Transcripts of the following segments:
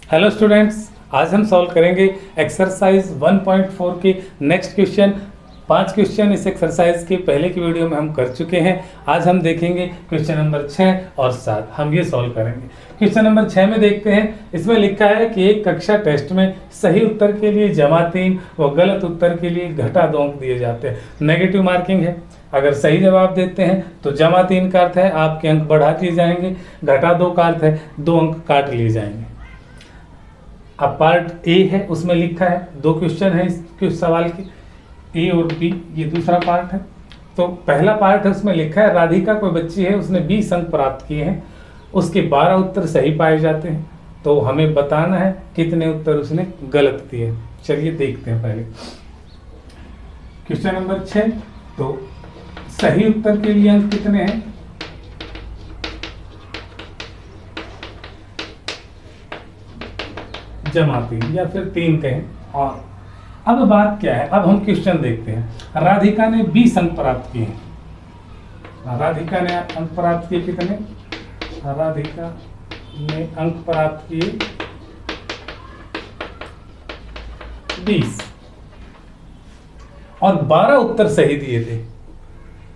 Hello students, आज हम solve करेंगे एक्सरसाइज 1.4 के नेक्स्ट क्वेश्चन। 5 क्वेश्चन इस एक्सरसाइज के पहले की वीडियो में हम कर चुके हैं। आज हम देखेंगे क्वेश्चन नंबर 6 और 7, हम ये सॉल्व करेंगे। क्वेश्चन नंबर 6 में देखते हैं, इसमें लिखा है कि एक कक्षा टेस्ट में सही उत्तर के लिए -3 व गलत उत्तर के लिए -2 अंक दिए जाते हैं। नेगेटिव मार्किंग है। अगर सही जवाब देते हैं तो -3 का अर्थ है आपके अंक बढ़ा दिए जाएंगे, -2 का अर्थ है 2 अंक काट लिए जाएंगे। अब पार्ट ए है, उसमें लिखा है 2 क्वेश्चन है इस सवाल के, ए और बी, ये दूसरा पार्ट है। तो पहला पार्ट है, उसमें लिखा है राधिका कोई बच्ची है, उसने 20 अंक प्राप्त किए हैं, उसके 12 उत्तर सही पाए जाते हैं, तो हमें बताना है कितने उत्तर उसने गलत दिए। चलिए देखते हैं पहले क्वेश्चन नंबर 6। तो सही उत्तर के लिए अंक कितने हैं? -3 या फिर 3 कहें। और अब बात क्या है, अब हम क्वेश्चन देखते हैं। राधिका ने 20 अंक प्राप्त किए हैं। राधिका ने अंक प्राप्त किए कितने? राधिका ने अंक प्राप्त किए 20 और 12 उत्तर सही दिए थे।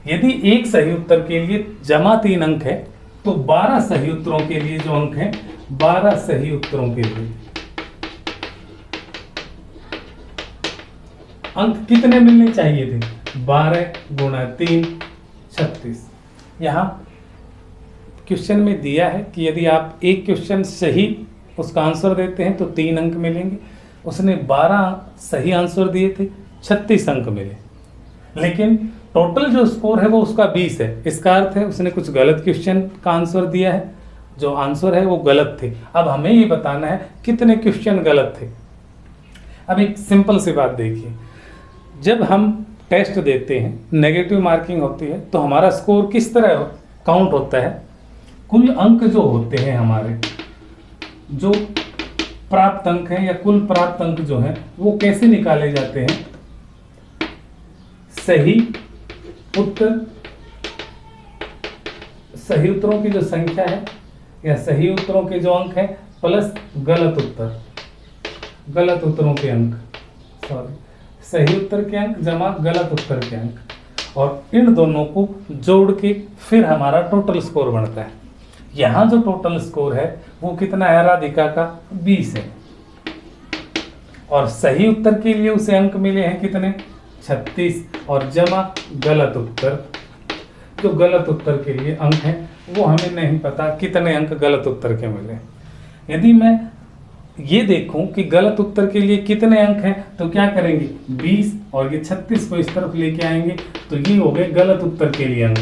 यदि एक सही उत्तर के लिए -3 अंक है तो 12 सही उत्तरों के लिए जो अंक है, 12 सही उत्तरों के लिए अंक कितने मिलने चाहिए थे? 12 गुणा 3 36। यहाँ क्वेश्चन में दिया है कि यदि आप एक क्वेश्चन सही उसका आंसर देते हैं तो 3 अंक मिलेंगे। उसने 12 सही आंसर दिए थे, 36 अंक मिले, लेकिन टोटल जो स्कोर है वो उसका 20 है। इसका अर्थ है उसने कुछ गलत क्वेश्चन का आंसर दिया है, जो आंसर है वो गलत थे। अब हमें ये बताना है कितने क्वेश्चन गलत थे। अब एक सिंपल सी बात देखिए, जब हम टेस्ट देते हैं, नेगेटिव मार्किंग होती है, तो हमारा स्कोर किस तरह काउंट होता है? कुल अंक जो होते हैं हमारे, जो प्राप्त अंक हैं या कुल प्राप्त अंक जो हैं, वो कैसे निकाले जाते हैं? सही उत्तर, सही उत्तरों की जो संख्या है या सही उत्तरों के जो अंक हैं प्लस गलत उत्तर, गलत उत्तरों के अंक, सही उत्तर के अंक जमा गलत उत्तर के अंक, और इन दोनों को जोड़ के फिर हमारा टोटल स्कोर बनता है। यहाँ जो टोटल स्कोर है वो कितना है? राधिका का 20 है, और सही उत्तर के लिए उसे अंक मिले हैं कितने? 36, और जमा गलत उत्तर, जो गलत उत्तर के लिए अंक हैं वो हमें नहीं पता कितने अंक गलत उत्तर के मिले। यदि मैं ये देखूं कि गलत उत्तर के लिए कितने अंक हैं, तो क्या करेंगे? 20 और ये 36 को इस तरफ लेके आएंगे, तो ये हो गए गलत उत्तर के लिए अंक,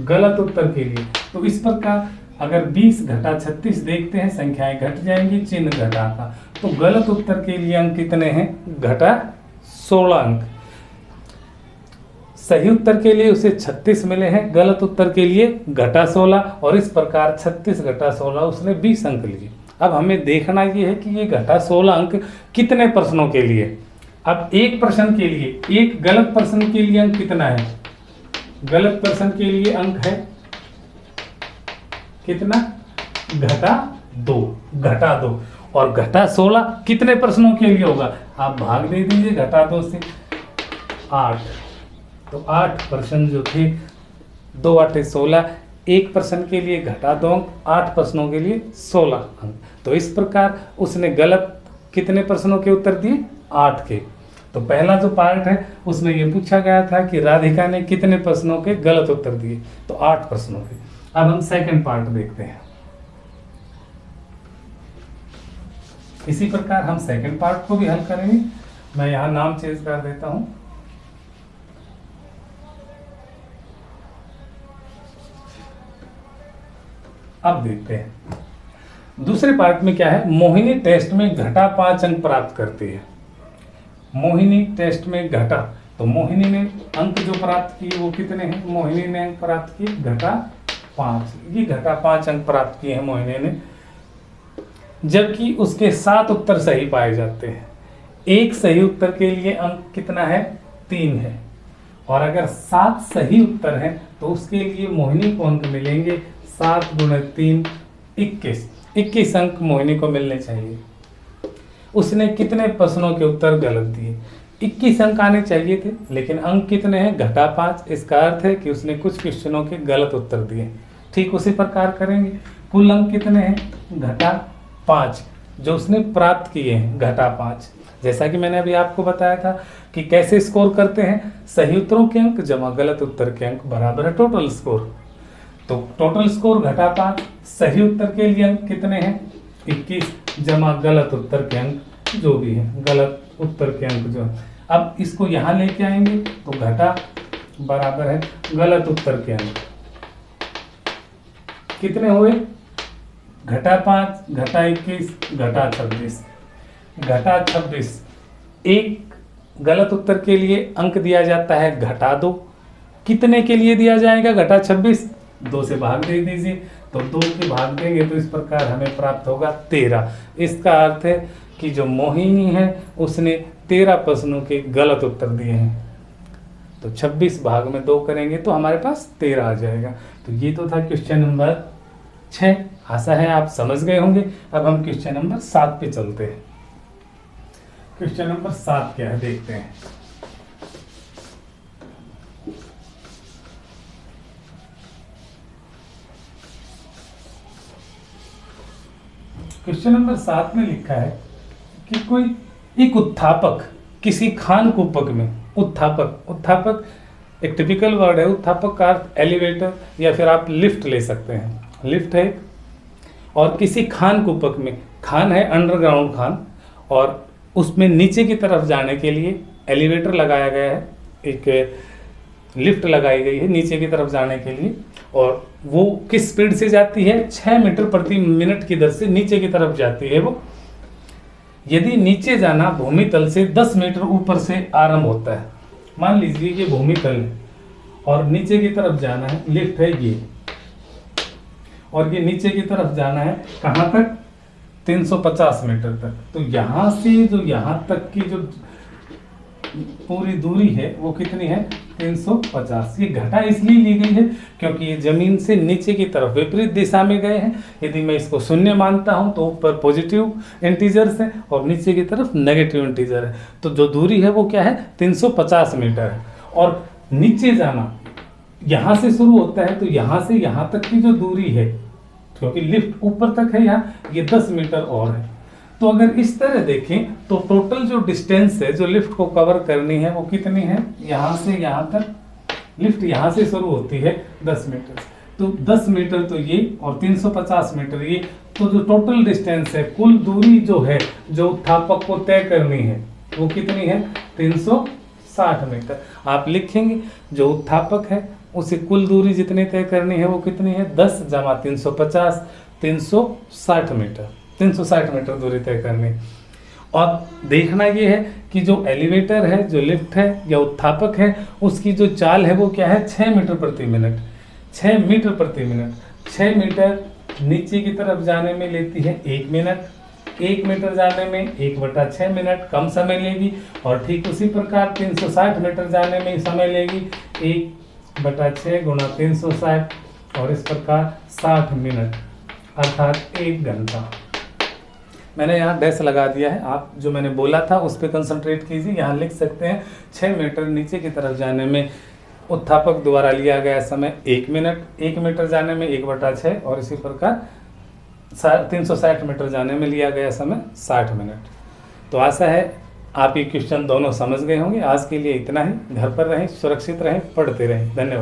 गलत उत्तर के लिए। तो इस प्रकार अगर 20 घटा 36 देखते हैं, संख्याएं घट जाएंगी, चिन्ह घटा का, तो गलत उत्तर के लिए अंक कितने हैं? घटा 16 अंक। सही उत्तर के लिए उसे 36 मिले हैं, गलत उत्तर के लिए घटा 16, और इस प्रकार 36 घटा 16 उसने 20 अंक लिए। अब हमें देखना ये है कि ये घटा 16 अंक कितने प्रश्नों के लिए। अब एक प्रश्न के लिए, एक गलत प्रश्न के लिए अंक कितना है? गलत प्रश्न के लिए अंक है कितना? घटा 2, और घटा 16 कितने प्रश्नों के लिए होगा? आप भाग दे दीजिए घटा 2 से, 8। तो 8 प्रश्न जो थे, 2 8 16, एक प्रश्न के लिए घटा 2 अंक, 8 प्रश्नों के लिए 16 अंक। तो इस प्रकार उसने गलत कितने प्रश्नों के उत्तर दिए? 8 के। तो पहला जो पार्ट है उसमें ये पूछा गया था कि राधिका ने कितने प्रश्नों के गलत उत्तर दिए, तो 8 प्रश्नों के। अब हम सेकंड पार्ट देखते हैं। इसी प्रकार हम सेकंड पार्ट को भी हल करेंगे। मैं यहाँ नाम चेंज कर देता हूं। अब देखते हैं दूसरे पार्ट में क्या है। मोहिनी टेस्ट में घटा 5 अंक प्राप्त करती है। मोहिनी टेस्ट में घटा, तो मोहिनी ने अंक जो प्राप्त किए वो कितने हैं? मोहिनी ने अंक प्राप्त किए घटा 5, ये घटा 5 अंक प्राप्त किए हैं मोहिनी ने, जबकि उसके 7 उत्तर सही पाए जाते हैं। एक सही उत्तर के लिए अंक कितना है? 3 है, और अगर 7 सही उत्तर हैं तो उसके लिए मोहिनी को अंक मिलेंगे 7 गुणे 3 21। 21 अंक मोहिनी को मिलने चाहिए। उसने कितने प्रश्नों के उत्तर गलत दिए? 21 अंक आने चाहिए थे, लेकिन अंक कितने हैं? घटा 5। इसका अर्थ है कि उसने कुछ क्वेश्चनों के गलत उत्तर दिए। ठीक उसी प्रकार करेंगे, कुल अंक कितने हैं? घटा 5 जो उसने प्राप्त किए हैं, घटा 5। जैसा कि मैंने अभी आपको बताया था कि कैसे स्कोर करते हैं, सही उत्तरों के अंक जमा गलत उत्तर के अंक बराबर है टोटल स्कोर। तो टोटल स्कोर घटा 5, सही उत्तर के लिए अंक कितने हैं? 21 जमा गलत उत्तर के अंक जो भी है, गलत उत्तर के अंक जो है। अब इसको यहाँ लेके आएंगे तो घटा बराबर है गलत उत्तर के अंक कितने हुए? घटा 5, घटा 21, घटा 26। घटा 26, एक गलत उत्तर के लिए अंक दिया जाता है घटा 2। कितने के लिए दिया जाएगा घटा 26? 2 से भाग दे दीजिए, तो 2 के भाग देंगे तो इस प्रकार हमें प्राप्त होगा 13। इसका अर्थ है कि जो मोहिनी है उसने 13 प्रश्नों के गलत उत्तर दिए हैं। तो 26 भाग में 2 करेंगे तो हमारे पास 13 आ जाएगा। तो ये तो था क्वेश्चन नंबर 6। आशा है आप समझ गए होंगे। अब हम क्वेश्चन नंबर 7 पे चलते हैं। क्वेश्चन नंबर 7 क्या है देखते हैं। क्वेश्चन नंबर 7 में लिखा है कि कोई एक उत्थापक किसी खान कुपक में, उत्थापक एक टिपिकल वर्ड है। उत्थापक का अर्थ एलिवेटर या फिर आप लिफ्ट ले सकते हैं, लिफ्ट है। और किसी खान कुपक में, खान है अंडरग्राउंड खान, और उसमें नीचे की तरफ जाने के लिए एलिवेटर लगाया गया है, एक लिफ्ट लगाई गई है नीचे की तरफ जाने के लिए। और वो किस स्पीड से जाती है? 6 मीटर प्रति मिनट की दर से नीचे की तरफ जाती है वो। यदि नीचे जाना भूमि तल से 10 मीटर ऊपर से आरंभ होता है, मान लीजिए ये भूमि तल है और नीचे की तरफ जाना है, लिफ्ट है ये, और ये नीचे की तरफ जाना है कहाँ तक? 350 मीटर तक। तो यहाँ से जो यहाँ तक की जो पूरी दूरी है वो कितनी है? 350। ये घटा इसलिए ली गई है क्योंकि ये जमीन से नीचे की तरफ विपरीत दिशा में गए हैं। यदि मैं इसको शून्य मानता हूं तो ऊपर पॉजिटिव इंटीजर्स है और नीचे की तरफ नेगेटिव इंटीजर है। तो जो दूरी है वो क्या है? 350 मीटर है। और नीचे जाना यहाँ से शुरू होता है, तो यहाँ से यहाँ तक की जो दूरी है, क्योंकि लिफ्ट ऊपर तक है यहाँ, ये 10 मीटर और है। तो अगर इस तरह देखें तो टोटल जो डिस्टेंस है जो लिफ्ट को कवर करनी है वो कितनी है? यहाँ से यहाँ तक लिफ्ट यहाँ से शुरू होती है 10 मीटर, तो 10 मीटर तो ये और 350 मीटर ये। तो जो टोटल डिस्टेंस है, कुल दूरी जो है जो उत्थापक को तय करनी है वो कितनी है? 360 मीटर। आप लिखेंगे जो उत्थापक है उसे कुल दूरी जितनी तय करनी है वो कितनी है? 10 जमा 350, 360 मीटर। 360 मीटर दूरी तय करनी। और देखना ये है कि जो एलिवेटर है, जो लिफ्ट है या उत्थापक है, उसकी जो चाल है वो क्या है? 6 मीटर प्रति मिनट। 6 मीटर प्रति मिनट। 6 मीटर नीचे की तरफ जाने में लेती है 1 मिनट। 1 मीटर जाने में 1/6 मिनट कम समय लेगी। और ठीक उसी प्रकार 360 मीटर जाने में समय लेगी 1/6 गुणा 360, और इस प्रकार 60 मिनट अर्थात 1 घंटा। मैंने यहाँ डैश लगा दिया है, आप जो मैंने बोला था उस पर कंसंट्रेट कीजिए। यहाँ लिख सकते हैं 6 मीटर नीचे की तरफ जाने में उत्थापक द्वारा लिया गया समय 1 मिनट, 1 मीटर जाने में 1/6, और इसी प्रकार 360 मीटर जाने में लिया गया समय 60 मिनट। तो आशा है आप ये क्वेश्चन दोनों समझ गए होंगे। आज के लिए इतना ही। घर पर रहें, सुरक्षित रहें, पढ़ते रहें। धन्यवाद।